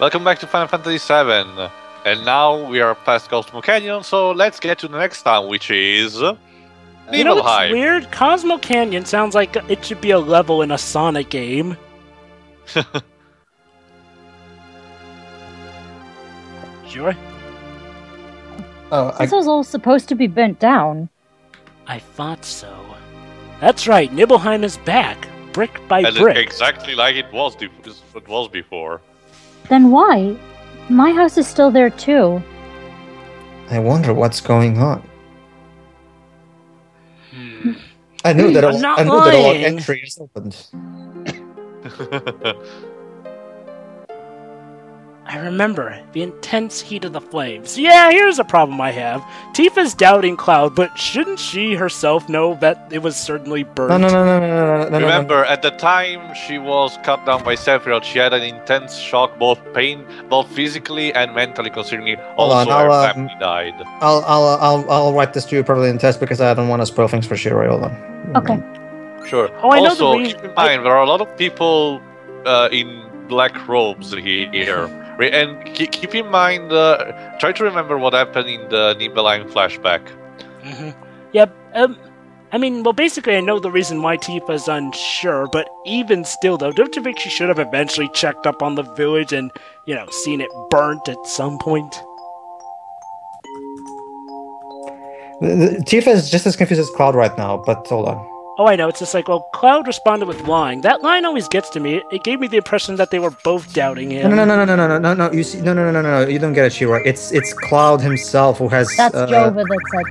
Welcome back to Final Fantasy VII. And now we are past Cosmo Canyon, so let's get to the next town, which is Nibelheim. You know what's weird? Cosmo Canyon sounds like it should be a level in a Sonic game. Sure. Oh, This was all supposed to be burnt down. I thought so. That's right, Nibelheim is back, brick by brick. Exactly like it was before. Then why? My house is still there too. I wonder what's going on. I knew that a log entry is opened. I remember the intense heat of the flames. Yeah, here's a problem I have. Tifa's doubting Cloud, but shouldn't she herself know that it was certainly burnt? No. Remember, at the time she was cut down by Sephiroth, she had an intense shock, both physically and mentally, considering also her family died. I'll write this to you probably in test because I don't want to spoil things for Shiro. Hold on. Okay. Sure. Oh, I know also, the reason. Keep in mind, there are a lot of people in black robes here. And keep in mind, try to remember what happened in the Nibelheim flashback. Yep. I mean, well, basically, I know the reason why Tifa's unsure, but even still, though, don't you think she should have eventually checked up on the village and, you know, seen it burnt at some point? Tifa is just as confused as Cloud right now, but hold on. Oh, I know. It's just like, well, Cloud responded with lying. That line always gets to me. It gave me the impression that they were both doubting him. No. You see, no. You don't get it, Shiro. It's Cloud himself who has. That's Jova that said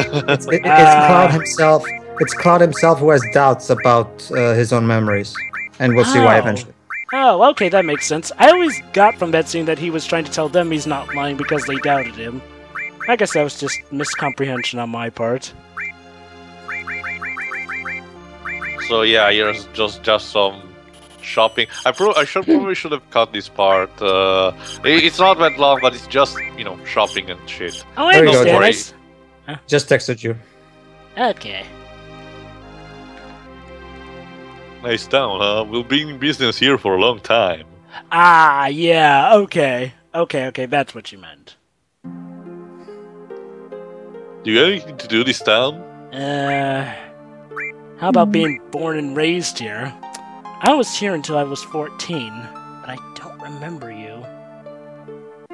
that. It's Cloud himself. It's Cloud himself who has doubts about his own memories, and we'll see why eventually. Oh, okay, that makes sense. I always got from that scene that he was trying to tell them he's not lying because they doubted him. I guess that was just miscomprehension on my part. So yeah, here's just some shopping. I probably should have cut this part. It's not that long, but it's just, you know, shopping and shit. Oh, I understand. Just texted you. Okay. Nice town, huh? We'll be in business here for a long time. Ah, yeah, okay. Okay, that's what you meant. Do you have anything to do this town? How about being born and raised here? I was here until I was 14, but I don't remember you.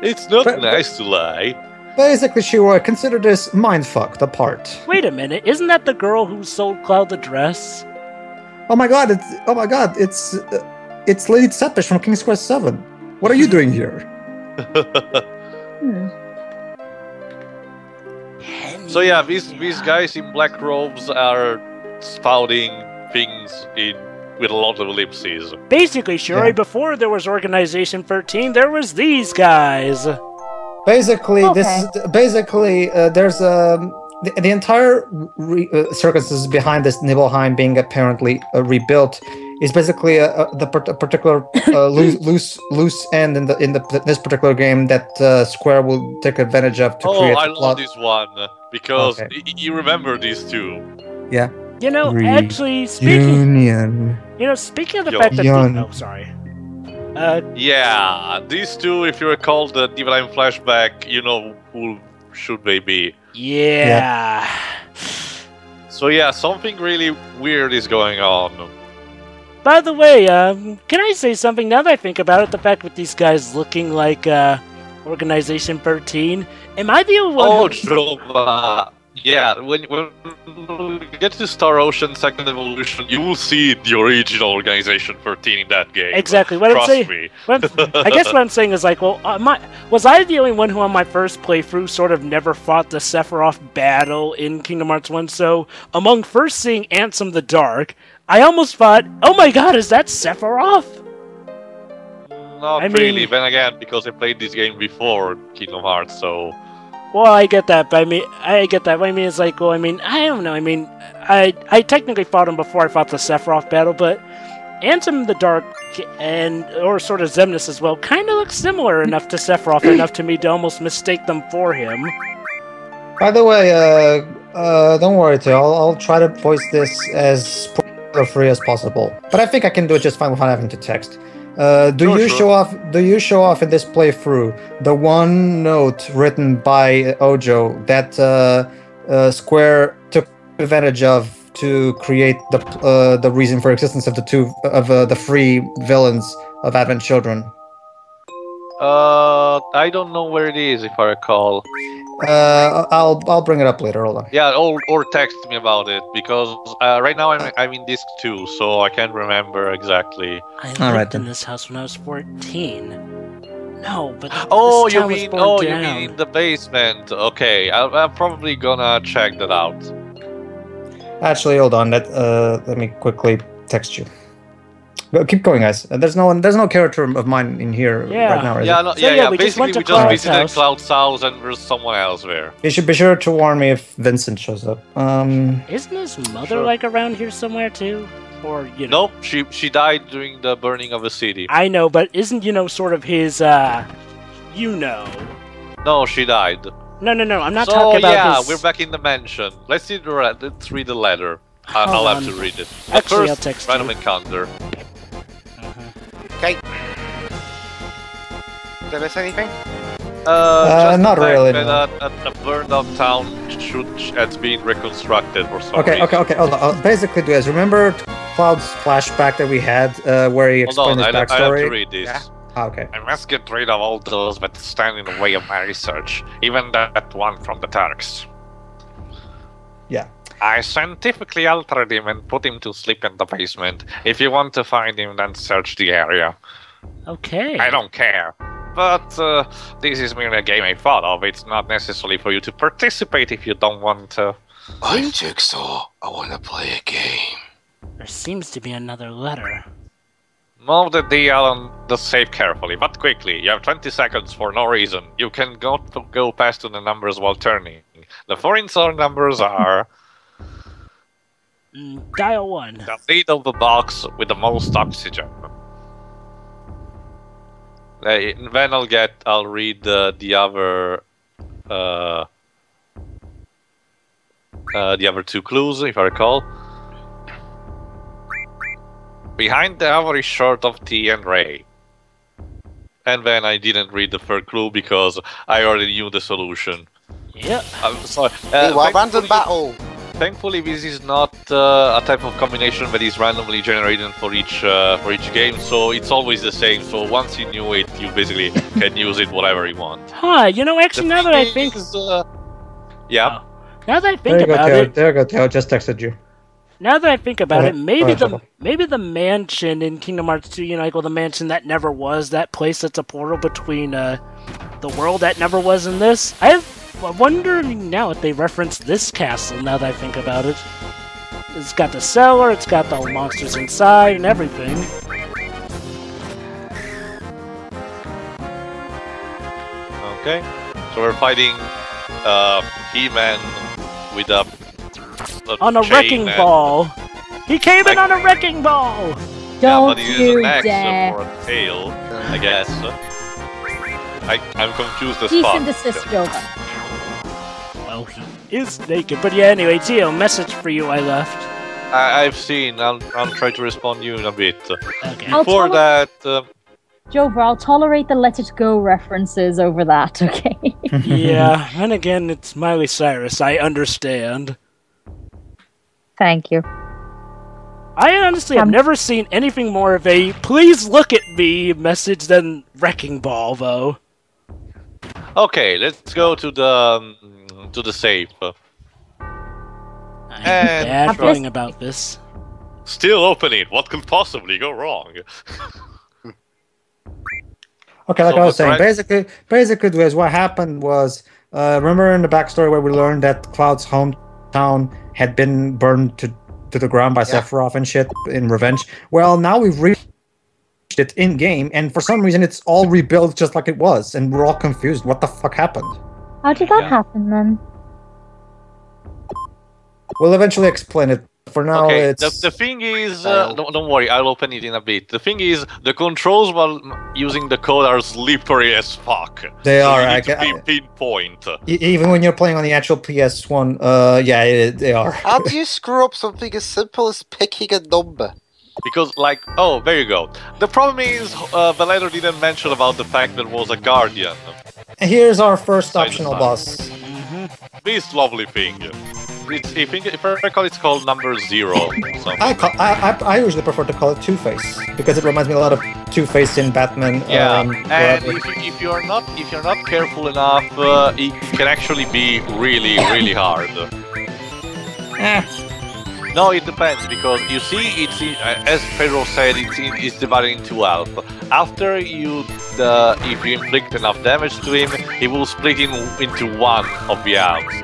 It's not nice to lie. Basically, Shiro, consider this mindfucked apart. Wait a minute, isn't that the girl who sold Cloud the dress? Oh my god, it's Lady Tsepish from King's Quest 7. What are you doing here? So yeah, these guys in black robes are spouting things with a lot of ellipses. Basically, Shuri, before there was Organization 13, there was these guys. Basically, there's the entire circumstances behind this Nibelheim being apparently rebuilt is basically the particular loose end in this particular game that Square will take advantage of to create. Oh, I love this one because you remember these two. Yeah. You know, actually, speaking of the fact that yeah, these two, if you recall the Nibelheim flashback, you know who should they be. Yeah. So yeah, something really weird is going on. By the way, can I say something? Now that I think about it, the fact with these guys looking like Organization 13, am I the only one? Oh, Jova. Yeah, when we get to Star Ocean Second Evolution, you will see the original Organization 13 in that game. Exactly. What I'm saying, I guess what I'm saying is like, well, was I the only one who on my first playthrough sort of never fought the Sephiroth battle in Kingdom Hearts 1? So, among first seeing Ansem the Dark, I almost thought, oh my god, is that Sephiroth? Not really, then again, because I played this game before Kingdom Hearts, so... Well, I get that, but it's like, well, I don't know, I technically fought him before I fought the Sephiroth battle, but Ansem the Dark, or sort of Xemnas as well, kind of looks similar enough to Sephiroth, enough to me to almost mistake them for him. By the way, don't worry, Teo, I'll try to voice this as spoiler-free as possible, but I think I can do it just fine without having to text. Do you show off in this playthrough the one note written by Ojo that Square took advantage of to create the reason for existence of the three villains of Advent Children? I don't know where it is, if I recall. I'll bring it up later. Hold on. Yeah, or text me about it, because right now I'm in disc 2, so I can't remember exactly. I lived in this house when I was 14. No, but you mean the basement? Okay, I'm probably gonna check that out. Actually, hold on. Let me quickly text you. Keep going, guys. There's no character of mine in here right now. Basically, we just visited Cloud's house, and there's someone else there. You should be sure to warn me if Vincent shows up. Isn't his mother like around here somewhere too, or Nope, she died during the burning of the city. I know, but isn't sort of his No, she died. No. I'm not talking about his... we're back in the mansion. Let's read the letter. I'll have to read it. Actually, first, I'll text random you. encounter. Okay. Did I miss anything? Just not really. A burned-up town has been reconstructed for some reason. Okay. Hold on. Basically, guys, remember Cloud's flashback that we had where he explained his backstory? I have to read this. Yeah. Okay. I must get rid of all those that stand in the way of my research, even that one from the Turks. Yeah. I scientifically altered him and put him to sleep in the basement. If you want to find him, then search the area. Okay. I don't care. But this is merely a game I thought of. It's not necessary for you to participate if you don't want to. I'm Jigsaw. I want to play a game. There seems to be another letter. Move the DL on the safe carefully, but quickly. You have 20 seconds for no reason. You can go past to the numbers while turning. The foreign numbers are... Dial 1. The lead of the box with the most oxygen. Then I'll read the other two clues, if I recall. Behind the ivory shirt of T and Ray. And then I didn't read the third clue because I already knew the solution. Yep. I'm sorry. Random battle. Thankfully, this is not a type of combination that is randomly generated for each game, so it's always the same. So once you knew it, you basically can use it whatever you want. Huh? Actually, now that I think, yeah. Now that I think about it, there you go, Theo. Just texted you. Now that I think about it, maybe the mansion in Kingdom Hearts 2, the mansion that never was, that place that's a portal between the world that never was in this. I'm wondering now if they reference this castle, now that I think about it. It's got the cellar, it's got the monsters inside, and everything. Okay, so we're fighting He-Man with on a wrecking ball! He came in on a wrecking ball! Don't but he uses an axe dare. or a tail, I guess. I'm confused as Cease fuck. and desist, Jova. Well, he is naked. But yeah, anyway, Tio, message for you I left. I've seen. I'll try to respond to you in a bit. Okay. Before that... Jova, I'll tolerate the Let It Go references over that, okay? Yeah, and again, it's Miley Cyrus. I understand. Thank you. I honestly have never seen anything more of a "please look at me" message than Wrecking Ball, though. Okay, let's go to the safe. I have a bad feeling about this. Still open it. What could possibly go wrong? Okay, like I was saying, basically, what happened was, remember in the backstory where we learned that Cloud's hometown had been burned to the ground by Sephiroth and shit in revenge? Well, now we've reached it in-game, and for some reason it's all rebuilt just like it was, and we're all confused. What the fuck happened? How did that happen, then? We'll eventually explain it. For now, okay, it's... the thing is, don't worry, I'll open it in a bit. The thing is, the controls while using the code are slippery as fuck. They so are. You need to be pinpoint. Even when you're playing on the actual PS1, they are. How do you screw up something as simple as picking a number? Because, like, oh, there you go. The problem is, the letter didn't mention about the fact there was a guardian. Here's our first optional boss. This lovely thing. If I recall, it's called number 0. I usually prefer to call it Two-Face because it reminds me a lot of Two-Face in Batman. Yeah, and if you're not careful enough, it can actually be really hard. No, it depends, because you see, it's as Pedro said, it's divided into half. After if you inflict enough damage to him, he will split into one of the halves.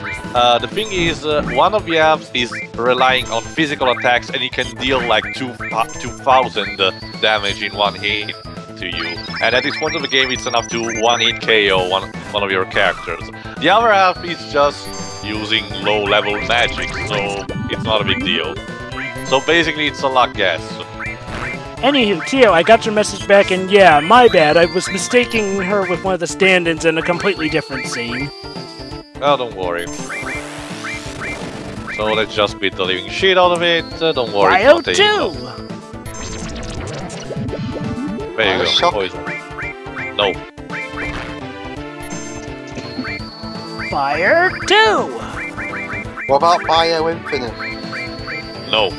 The thing is, one of the halves is relying on physical attacks, and he can deal like 2,000 damage in one hit to you. And at this point of the game, it's enough to one-hit KO one of your characters. The other half is just using low-level magic, so it's not a big deal. So basically, it's a luck guess. Anywho, Tio, I got your message back, and yeah, my bad. I was mistaking her with one of the stand-ins in a completely different scene. Oh, don't worry. So let's just beat the living shit out of it. Don't worry. Bio 2! There you go. Poison. No. Fire 2! What about Bio Infinite? No.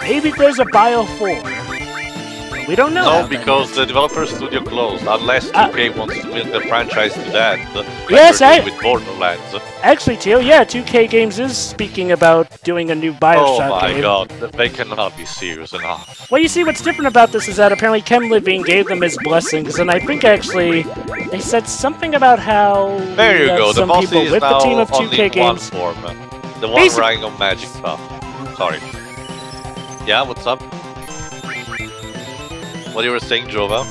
Maybe there's a Bio 4. We don't know. No, because the developer studio closed, unless 2K wants to build the franchise to that. Yes, with Borderlands. Actually, Tio, yeah, 2K Games is speaking about doing a new Bioshock game. Oh my god, they cannot be serious enough. Well, you see, what's different about this is that apparently Ken Levine gave them his blessings, and I think actually they said something about how there you go. some the boss people is with now the team of only 2K Games. One form. The one riding on magic stuff. Sorry. Yeah, what's up? What you were saying, Jova?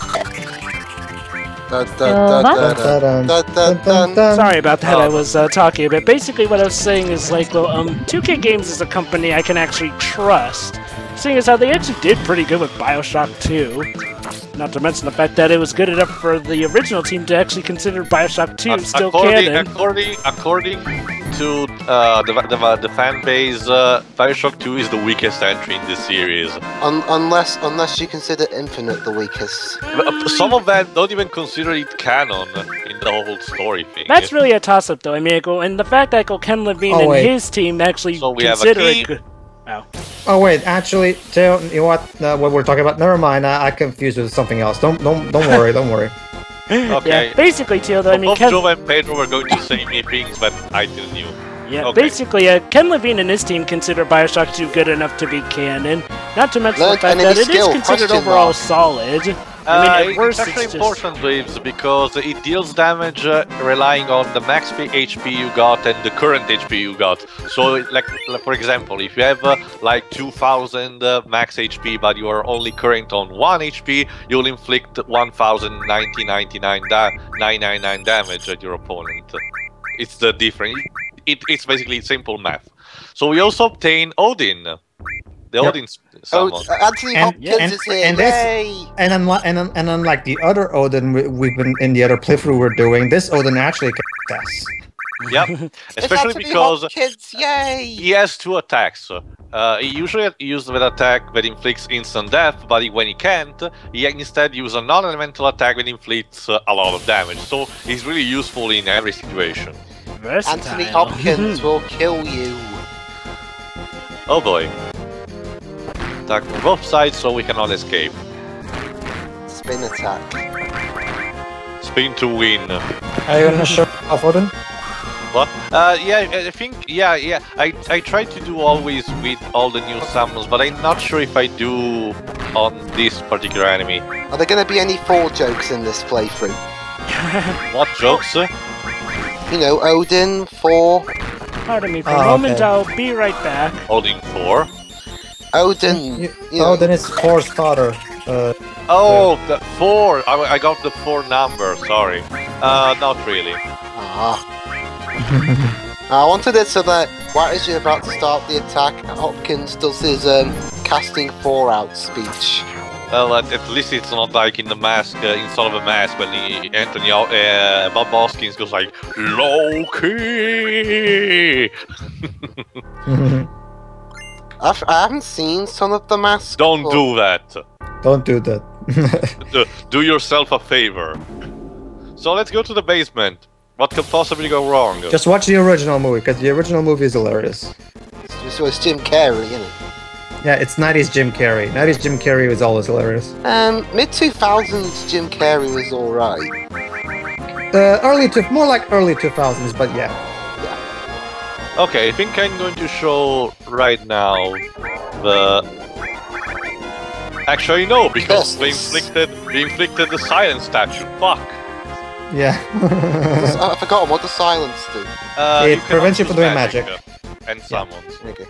Sorry about that, I was talking, but basically what I was saying is like, well, 2K Games is a company I can actually trust, seeing as how they actually did pretty good with Bioshock 2. Not to mention the fact that it was good enough for the original team to actually consider Bioshock 2 still canon. According to the fan base, Bioshock 2 is the weakest entry in this series. Unless you consider Infinite the weakest. Some of them don't even consider it canon in the whole story thing. That's really a toss-up, though. I mean, and the fact that Ken Levine and his team actually consider it good. Wow. Oh wait, actually, Teo, you know what we're talking about? Never mind, I confused with something else. Don't worry, don't worry. Okay. Yeah, basically, Teo, though, I mean, both Joe and Pedro were going to say me things, but I didn't knew. Yeah, basically, Ken Levine and his team consider Bioshock 2 good enough to be canon. Not to mention the fact that it is considered overall solid. I mean, at worst, it's actually important, Waves, because it deals damage relying on the max HP you got and the current HP you got. So, like for example, if you have like 2000 max HP, but you are only current on 1 HP, you'll inflict 1999 damage at your opponent. It's the difference. It's basically simple math. So we also obtain Odin. The Odin summon. Anthony Hopkins is here. And unlike the other Odin we've been in the other playthrough we're doing, this Odin actually can test. Yep, especially because yay! He has 2 attacks. He usually uses an attack that inflicts instant death, but when he can't, he instead uses a non-elemental attack that inflicts a lot of damage. So he's really useful in every situation. Versatile. Anthony Hopkins will kill you. Oh boy. Attack from both sides so we cannot escape. Spin attack. Spin to win. Are you gonna show off Odin? What? Yeah, I think, yeah. I try to do always with all the new summons, but I'm not sure if I do on this particular enemy. Are there gonna be any 4 jokes in this playthrough? What jokes? You know, Odin, 4. Pardon me for a moment, I'll be right back. Odin 4? Odin. Odin is Thor's father. The 4! I got the 4 number, sorry. Not really. I wanted it so that right as you're about to start the attack, Hopkins does his casting 4 out speech. Well, at least it's not like in the mask, inside of a mask, when Bob Hoskins goes like, Loki! I haven't seen Son of the Mask. Don't do that. Don't do that. Do yourself a favor. So let's go to the basement. What could possibly go wrong? Just watch the original movie, because the original movie is hilarious. So it's Jim Carrey, isn't it? Yeah, it's 90s Jim Carrey. 90s Jim Carrey was always hilarious. Mid-2000s Jim Carrey was alright. More like early 2000s, but yeah. Okay, I think I'm going to show right now the... Actually, no, because we inflicted the silence statue. Fuck. Yeah. I forgot what the silence do. It prevents you from doing magic. And summons. Okay.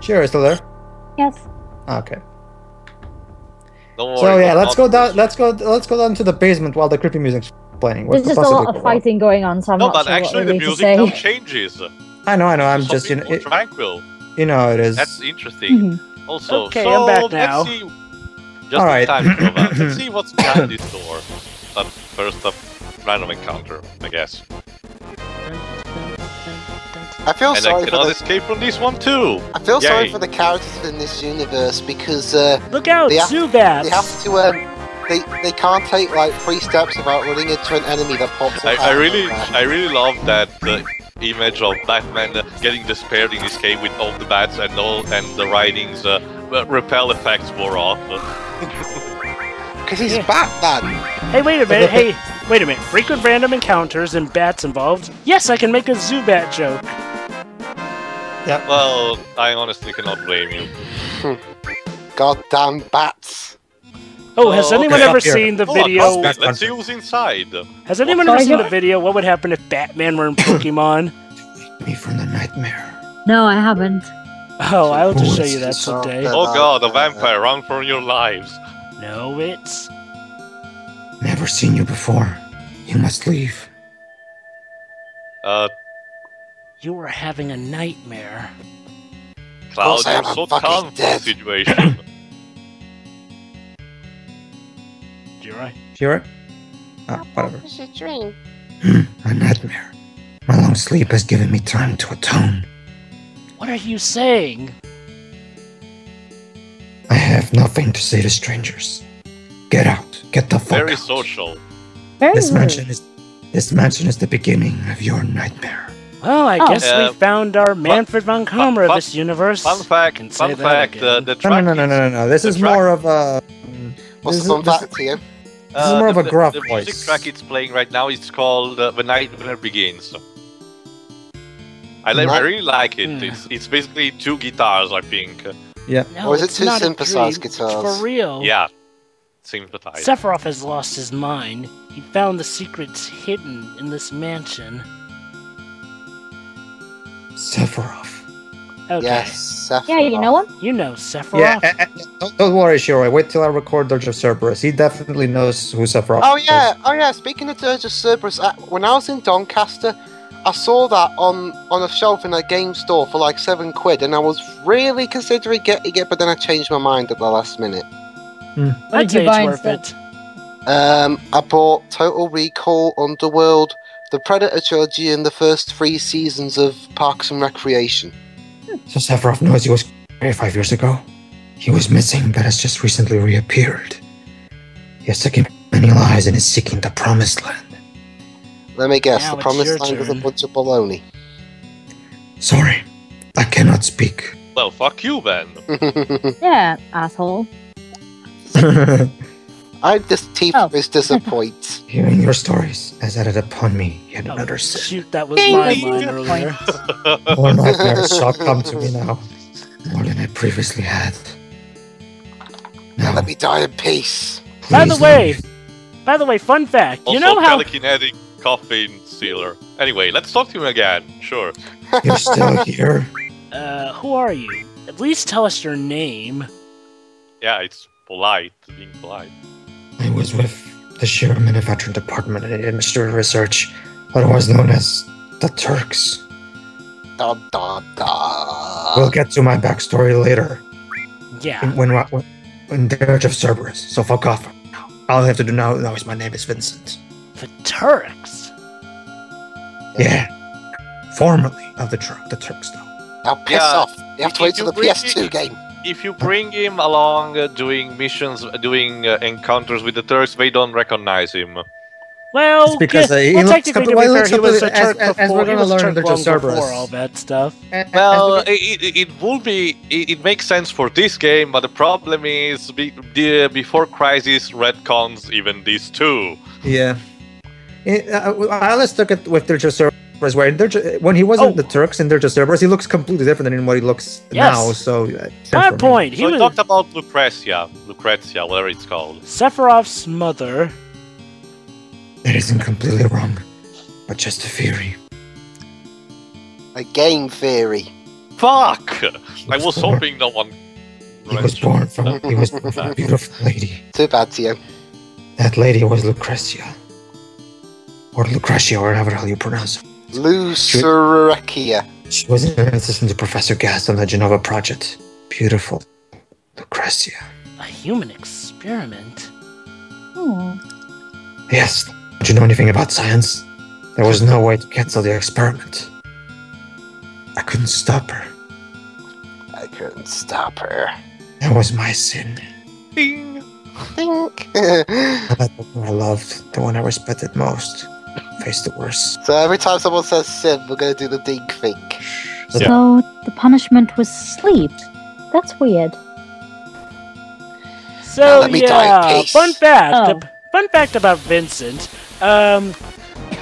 Sure, still there? Yes. Okay. Don't worry. So yeah, let's go down. Let's go down to the basement while the creepy music's playing. There's just a lot of fighting going on, so I'm not but sure actually what the really to music say. now changes. I know. I'm just tranquil. You know how it is. That's interesting. Also, Okay, so I'm back now. let's see. Just All right. in time, let's see what's behind this door. But first, a random encounter, I guess. I feel And sorry I cannot escape from this one too. I feel sorry Yay. for the characters in this universe because Look out, they have Zubats! to they can't take like 3 steps without running into an enemy that pops up. I really love that image of Batman getting despaired in his cave with all the bats and the writings repel effects wore off. Because he's Batman. Hey, wait a minute. Frequent random encounters and bats involved. Yes, I can make a Zubat joke. Yeah. Well, I honestly cannot blame you. Goddamn bats. Oh, has anyone okay. ever Here. seen the Oh, video? let's see who's inside. Has anyone ever seen the video? What would happen if Batman were in Pokemon? Me from the nightmare. No, I haven't. Oh, I'll just show you that someday. Oh god, a vampire, run for your lives. No, it's... Never seen you before. You must leave. You were having a nightmare. Cloud, I you're am so fucking calm for the dead. situation. Sure? Whatever. It's a dream. A nightmare. My long sleep has given me time to atone. What are you saying? I have nothing to say to strangers. Get out. Get the fuck Very out. social. Very This rude. mansion is the beginning of your nightmare. Well, I guess we found our Manfred von Kammer of fun- this universe. Fun fact, Can say fun that fact, again. the track No. This the is track- more of a... What's the fun fact here? This is more of a gruff the voice. music track it's playing right now is called The Nightmare Begins. I really like it. It's basically 2 guitars, I think. Yeah. No, Or is it it's 2 not a synthesized dream. It's guitars? for real. Yeah, sympathize. Sephiroth has lost his mind. He found the secrets hidden in this mansion. Sephiroth. Okay. Yes, Sephiroth. Yeah, you know him? You know Sephiroth. Yeah, don't worry, Shiroi. Wait till I record Dirge of Cerberus. He definitely knows who Sephiroth Oh is. yeah. Speaking of Dirge of Cerberus, when I was in Doncaster, I saw that on a shelf in a game store for like £7, and I was really considering getting it, but then I changed my mind at the last minute. What I'd did you say buy it's worth instead? it. I bought Total Recall, Underworld, The Predator trilogy, and the first 3 seasons of Parks and Recreation. So Sephiroth knows he was 5 years ago. He was missing, but has just recently reappeared. He has taken many lives and is seeking the Promised Land. Let me guess, Now the it's Promised your Land is a turn. bunch of baloney. Sorry, I cannot speak. Well, fuck you, Ben. Yeah, asshole. This teeth Oh. is disappoint. Hearing your stories has added upon me yet Oh, another sin. shoot, that was my Ding. line earlier. More nightmares shall come to me now, more than I previously had. Now, Let me die in peace. By the please way, leave. fun fact. Also, You know how... telekinetic coffin sealer. Anyway, let's talk to him again. Sure. You're still here. Who are you? At least tell us your name. Yeah, it's polite, being polite. I was with the Sheer Manufacturing Department in Industry Research, otherwise known as the Turks. Da da da. We'll get to my backstory later, Yeah. when Dirge of Cerberus, so fuck off. All I have to do now is my name is Vincent. The Turks. Yeah. Formerly of the Turks, though. Now piss off. You have to wait till the PS2 game. If you bring him along doing missions, doing encounters with the Turks, they don't recognize him. Well, It's because he well, looks technically, to well, be he fair, looks he was a completely- Turk as we're before. He gonna was learn, Turk they're long just Cerberus. before all that stuff. Well, it would be. It makes sense for this game, but the problem is before Crisis retcons even these two. Yeah. I always took it with Dirge of Cerberus, where when he wasn't the Turks in Dirge of Cerberus, he looks completely different than what he looks now. So, my point. So he talked about Lucretia, whatever it's called. Sephiroth's mother. That isn't completely wrong, but just a theory. A game theory. Fuck! I was hoping no one. He was born from a beautiful lady. Too bad to you. That lady was Lucretia. Or Lucretia, or however the hell you pronounce it. Lucerekia. She was an assistant to Professor Gas on the Genova project. Beautiful Lucretia. A human experiment? Yes. Don't you know anything about science? There was no way to cancel the experiment. I couldn't stop her. I couldn't stop her. That was my sin. Ding! Think. The one I loved, the one I respected most, faced the worst. So every time someone says sin, we're going to do the dink think. So the punishment was sleep. That's weird. So let me die in peace. fun fact about Vincent.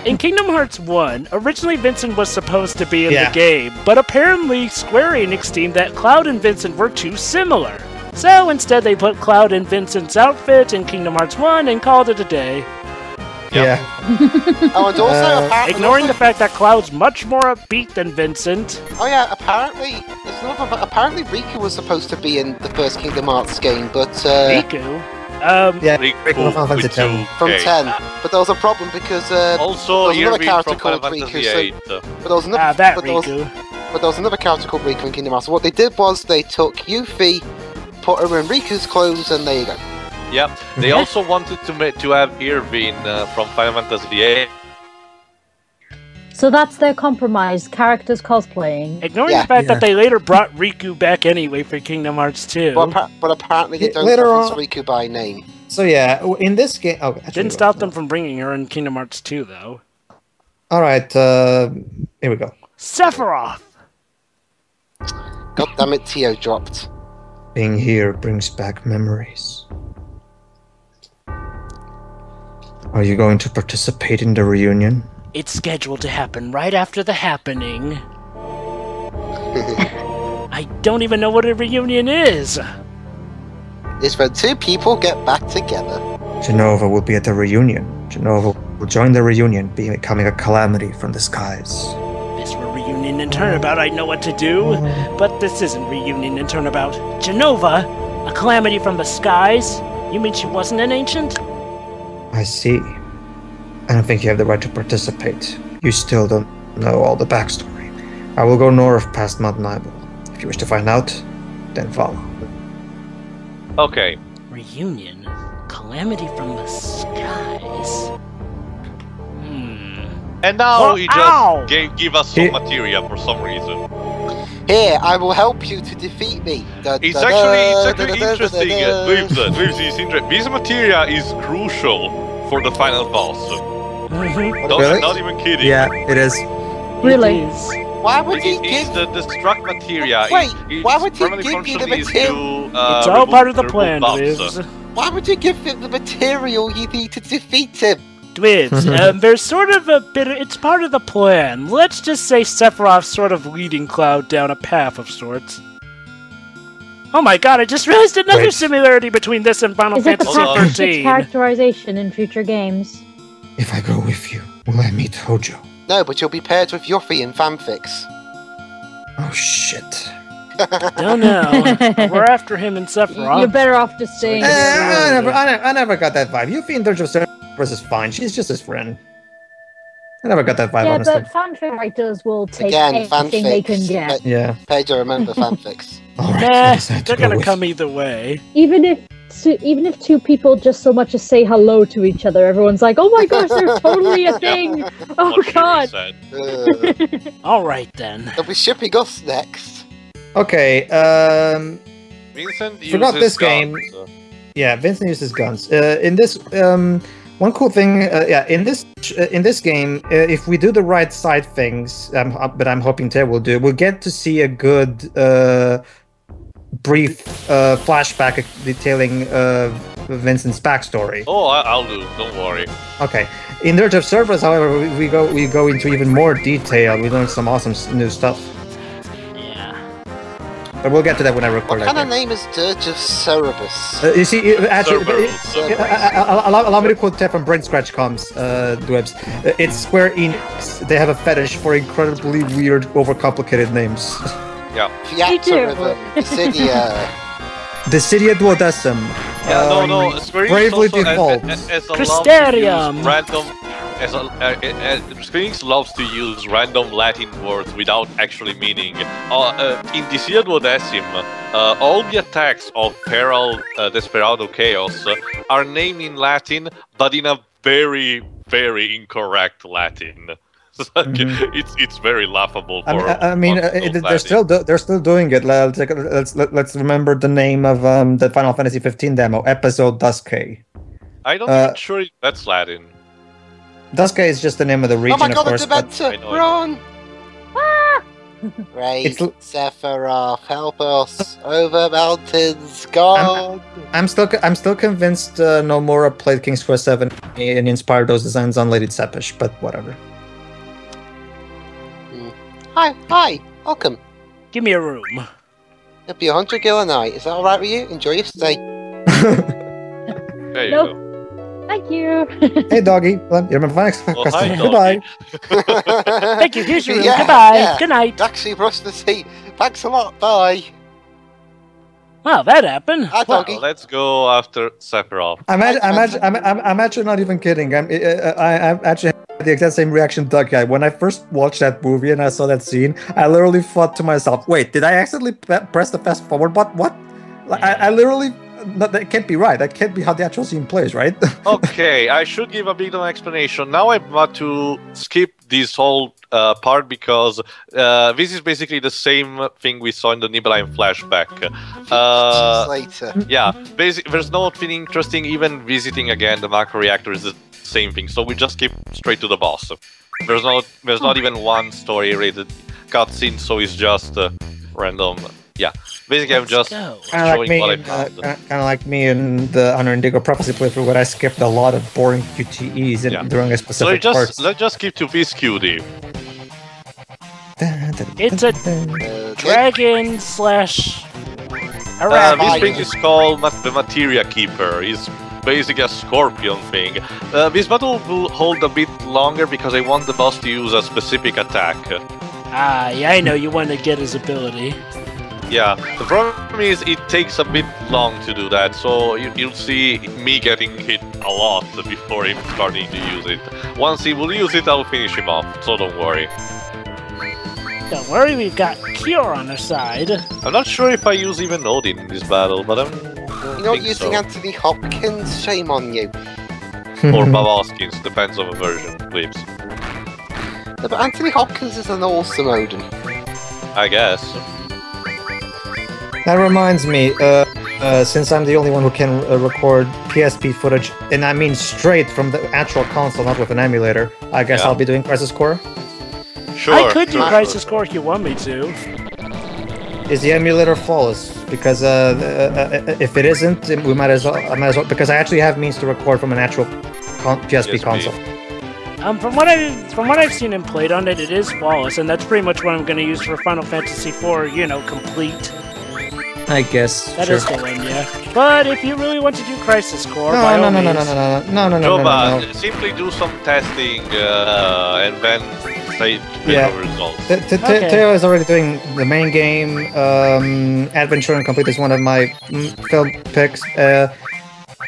In Kingdom Hearts 1, originally Vincent was supposed to be in the game, but apparently Square Enix deemed that Cloud and Vincent were too similar. So instead they put Cloud in Vincent's outfit in Kingdom Hearts 1 and called it a day. Yeah. Oh, and also ignoring the fact that Cloud's much more upbeat than Vincent. Oh yeah, apparently Riku was supposed to be in the first Kingdom Hearts game, but Riku? Riku from 10. But there was a problem because also there was another character from called Final Riku. Fantasy But there was another but there was another character called Riku in Kingdom Hearts. So what they did was they took Yuffie, put her in Riku's clothes, and there you go. Yeah, they also wanted to have Irvine from Final Fantasy VIII. So that's their compromise, characters cosplaying. Ignoring the fact that they later brought Riku back anyway for Kingdom Hearts 2. But apparently they don't Later reference on- Riku by name. So yeah, in this game... Oh, Didn't stop them from bringing her in Kingdom Hearts 2, though. Alright, here we go. Sephiroth! God damn it, Tio dropped. Being here brings back memories. Are you going to participate in the reunion? It's scheduled to happen right after the happening. I don't even know what a reunion is. It's when two people get back together. Genova will be at the reunion. Genova will join the reunion, becoming a calamity from the skies. If this were reunion and turnabout, I'd know what to do. But this isn't reunion and turnabout. Genova? A calamity from the skies? You mean she wasn't an ancient? I see. I don't think you have the right to participate. You still don't know all the backstory. I will go north past Mount Nibel. If you wish to find out, then follow. Okay. Reunion? Calamity from the skies? And now he just give us some materia for some reason. Here, I will help you to defeat me. It's actually interesting. This materia is crucial for the final boss. Not even kidding. Yeah, it is. Really? Why would he give the destruct materia? Wait, why would he give you the material? It's all part of the plan, Wiz. Why would you give him the material you need to defeat him? Dwiz, there's sort of a bit it's part of the plan. Let's just say Sephiroth's sort of leading Cloud down a path of sorts. Oh my god, I just realized another similarity between this and Final Fantasy XIII. XIII. Characterization in future games. If I go with you, will I meet Hojo? No, but you'll be paired with Yuffie in fanfics. Oh shit. Don't know. We're after him and Sephiroth. You're better off just staying. I never got that vibe. Yuffie in Dirge of Cerberus is fine. She's just his friend. I never got that vibe, honestly. But fanfic writers will take Again, anything they can get. Yeah. Pedro, remember fanfics. Alright, Nah, they're gonna come either way. Even if even if two people just so much as say hello to each other, everyone's like, "Oh my gosh, they're totally a thing!" Oh What god. Shuri said. All right then. They'll be shipping us next. Okay. Vincent Forgot uses this guns, game. Yeah, Vincent uses guns. In this, one cool thing, in this game, if we do the right side things, but I'm hoping Tay will do, we'll get to see a good, brief flashback detailing Vincent's backstory. Oh, I'll do. Don't worry. Okay. In Dirge of Cerberus, however, we go into even more detail. We learn some awesome new stuff. But we'll get to that when I record. What kind of name is Dirge of Cerberus? You see, actually, Cerberus. allow me to quote Ted from Brain Scratch Comms, Dwebs. It's Square Enix. They have a fetish for incredibly weird, overcomplicated names. Yeah. Fiat River, Dissidia. Dissidia Duodecim. Yeah, no. Square Enix Bravely also Default. as a Crystarium. Square Enix loves to use random Latin words without actually meaning. In Dissidia Duodecim, all the attacks of Feral Desperado Chaos are named in Latin, but in a very, very incorrect Latin. It's very laughable. They're still doing it. Let's remember the name of the Final Fantasy 15 demo, Episode Duske. I don't even sure that's Latin. Duske is just the name of the region, Oh my god, of course. the Dementor! Run! Great, Sephiroth, help us over mountains, God! I'm still convinced Nomura played King's Quest 7 and inspired those designs on Lady Tsepish, but whatever. Hi, welcome. Give me a room. It'll be 100 gil a night. Is that alright with you? Enjoy your stay. There you Nope. go. Thank you. Hey, doggy. You remember my next Well, customer. hi, Goodbye. Thank you. Here's your room. Yeah, Goodbye. yeah. Good night. Actually, brushed the seat. Thanks a lot. Bye. Wow, that happened. Hi, Wow. doggy. Let's go after Sephiroth. I'm actually not even kidding. I actually had the exact same reaction Doug had. When I first watched that movie and I saw that scene, I literally thought to myself, wait, did I accidentally press the fast forward button? What? Like, I literally... No, that can't be right. That can't be how the actual scene plays, right? Okay, I should give a bit of an explanation. Now I'm about to skip this whole part because this is basically the same thing we saw in the Nibelheim flashback. Later. Yeah, there's nothing interesting. Even visiting again the macro reactor is the same thing. So we just skip straight to the boss. There's not even one story-rated cutscene, so it's just random. Yeah, basically I'm just showing what I found. Kind of like me in the Honor Indigo Prophecy playthrough, where I skipped a lot of boring QTEs during a specific part. So let's just skip to this QD. It's a dragon slash... This thing is called the Materia Keeper. It's basically a scorpion thing. This battle will hold a bit longer because I want the boss to use a specific attack. Ah, yeah, I know. You want to get his ability. Yeah, the problem is it takes a bit long to do that, so you'll see me getting hit a lot before him starting to use it. Once he will use it, I'll finish him off, so don't worry. Don't worry, we've got Cure on our side. I'm not sure if I use even Odin in this battle, but I'm... You're not using Anthony Hopkins? Shame on you. Or Bavoskins, depends on the version, please. No, but Anthony Hopkins is an awesome Odin. I guess. That reminds me, since I'm the only one who can record PSP footage, and I mean straight from the actual console, not with an emulator, I guess I'll be doing Crisis Core. Sure. I could do Crisis Core if you want me to. Is the emulator flawless? Because if it isn't, I might as well, because I actually have means to record from an actual PSP console. From what I've seen and played on it, it is flawless, and that's pretty much what I'm going to use for Final Fantasy IV, complete. I guess. That is the one, yeah. But if you really want to do Crisis Core, no. Simply do some testing and then say the results. Teo is already doing the main game. Adventure Incomplete is one of my film picks.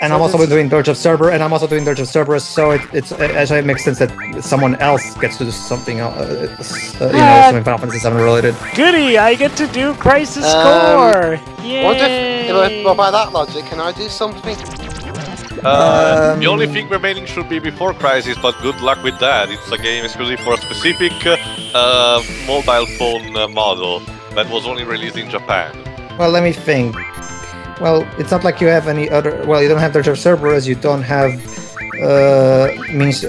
And I'm also doing Dirge of Cerberus, so it actually makes sense that someone else gets to do something, something Final Fantasy VII related. Goody! I get to do Crisis Core! Yay! Well, by that logic, can I do something? The only thing remaining should be Before Crisis, but good luck with that. It's a game exclusive for a specific mobile phone model that was only released in Japan. Well, let me think. Well, it's not like you have any other. Well, you don't have the Cerberus. You don't have means.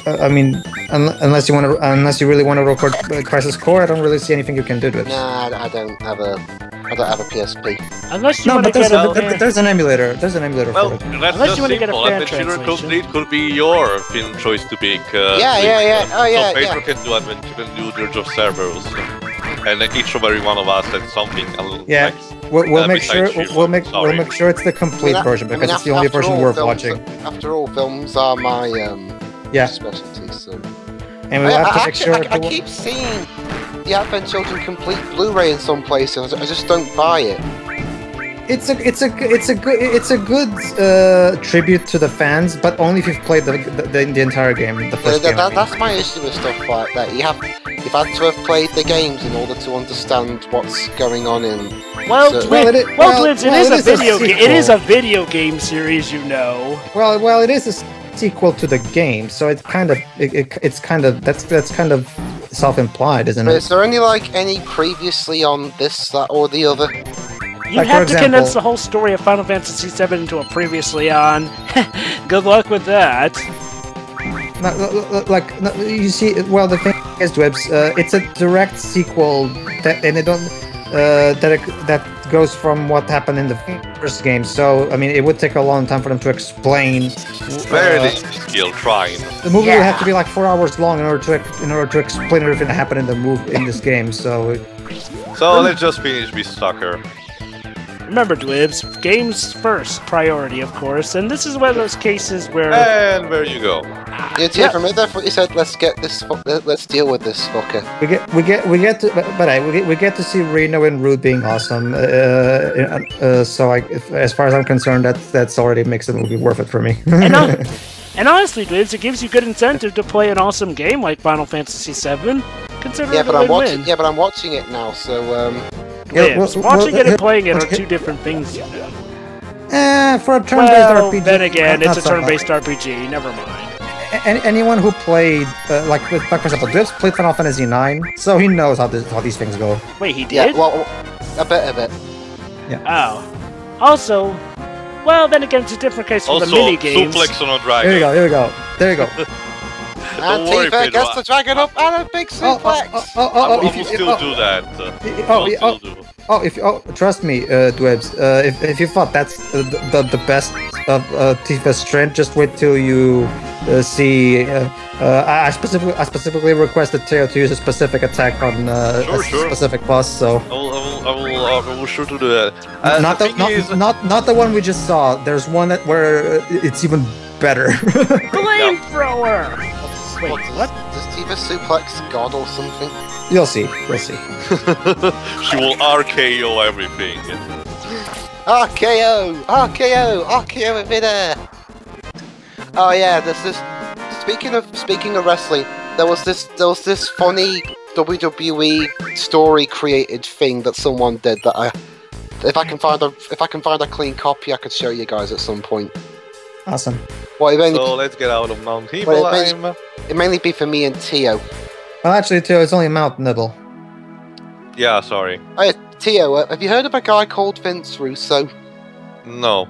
I mean, unless you really want to record Crisis Core, I don't really see anything you can do to it. Nah, I don't have a PSP. Unless you want to get there's an emulator. There's an emulator Well, for it. that's Unless just you want to get a simple. fan And the Children translation. Complete could be your film choice to pick. Yeah. Oh, yeah, So Pedro can do Adventure, you can do Dirge of Cerberus. And each of every one of us had something. Yeah. Like, We'll make sure besides we'll make Shivering. sure it's the complete version because it's the only version worth watching. After all, films are my specialty. So And we'll have to make sure. I keep seeing the Advent Children Complete Blu-ray in some places. I just don't buy it. It's a good tribute to the fans, but only if you've played the entire game, the first game. That's my issue with stuff like that. You've had to have played the games in order to understand what's going on in. Glibs, it is a video game. It is a video game series, you know. Well, it is a sequel to the game, so it's kind of self-implied, isn't it? Is there any previously on this, that, or the other? You have to condense the whole story of Final Fantasy VII into a previously on. Good luck with that. You see, well, the thing is, Dwebs, it's a direct sequel that goes from what happened in the first game. So, I mean, it would take a long time for them to explain. Very skill trying. The movie would have to be like 4 hours long in order to explain everything that happened in this game. So let's just finish this sucker. Remember, Dwibs, games first priority, of course, and this is one of those cases where. And there you go. From it, therefore, you said, let's deal with this fucker. We get to see Reno and Rude being awesome. So as far as I'm concerned, that's already makes the movie worth it for me. And honestly, Dwibs, it gives you good incentive to play an awesome game like Final Fantasy VII. Consider it a win-win. But I'm watching it now, so watching it and playing it are two different things, you know. For a turn-based RPG. Then again, it's a turn-based RPG. Never mind. Anyone who played, like for example, Dwibs played Final Fantasy IX, so he knows how these things go. Wait, he did? Yeah, well, a bit of it. Yeah. Oh. Also, well, then again, it's a different case for the mini-games. Suplex on a dragon. There you go. And Tifa gets the dragon up and a big suplex! I will still do that. Trust me, Dwebs. If you thought that's the best of Tifa's strength, just wait till you see. I specifically requested Teo to use a specific attack on a specific boss. So I will sure to do that. not the one we just saw. There's one where it's even better. Flamethrower. Wait, what? Does Tifa suplex God or something? You'll see. She will RKO everything. RKO winner! Oh yeah, there's this. Speaking of wrestling, there was this funny WWE story created thing that someone did that if I can find a clean copy, I could show you guys at some point. Awesome. So let's get out of Mount Nibelheim. It mainly be for me and Teo. Well, actually, Teo, it's only Mount Nibel. Yeah, sorry. Oh, yeah, Teo, have you heard of a guy called Vince Russo? No.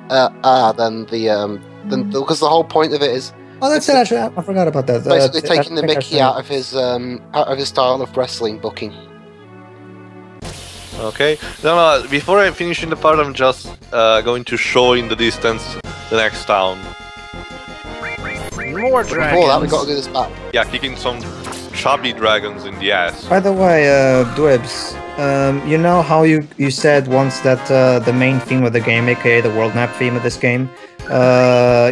Then because the whole point of it is. Oh, that's it. Actually, I forgot about that. Basically, taking the Mickey out of his style of wrestling booking. Okay. No. Before I finish in the part, I'm just going to show in the distance the next town. More dragons. Before that, we got to do this back. Yeah, kicking some chubby dragons in the ass. By the way, Dwibs, you know how you said once that the main theme of the game, aka the world map theme of this game,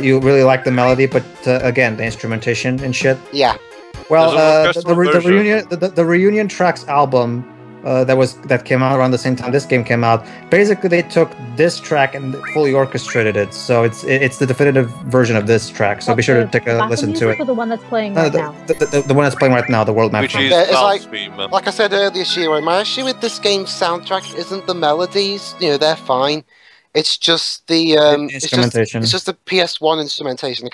you really like the melody, but again, the instrumentation and shit. Yeah. Well, the reunion tracks album that came out around the same time this game came out. Basically, they took this track and fully orchestrated it, so it's the definitive version of this track. So be sure to take a listen to it. Or the one that's playing right now? The one that's playing right now, the world map. Which is like I said earlier, Shiro, my issue with this game's soundtrack isn't the melodies. They're fine. It's just the instrumentation. It's just the PS1 instrumentation.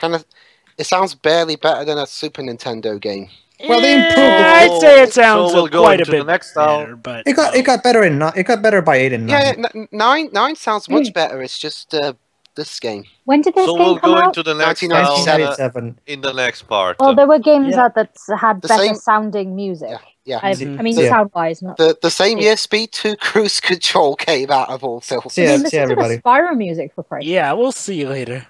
It sounds barely better than a Super Nintendo game. Well, they improved it. I'd say it sounds quite a bit next better, but it got better it got better by 8 and 9. Yeah, 9 sounds much better. It's just this game. When did this game come out? Into the next 1997. In the next part. Well, there were games out that had better sounding music. Yeah. I mean, sound-wise, not the same year Speed 2 Cruise Control came out of all films. Yeah, listen to the Spyro music for Christ's sake. Yeah, we'll see you later.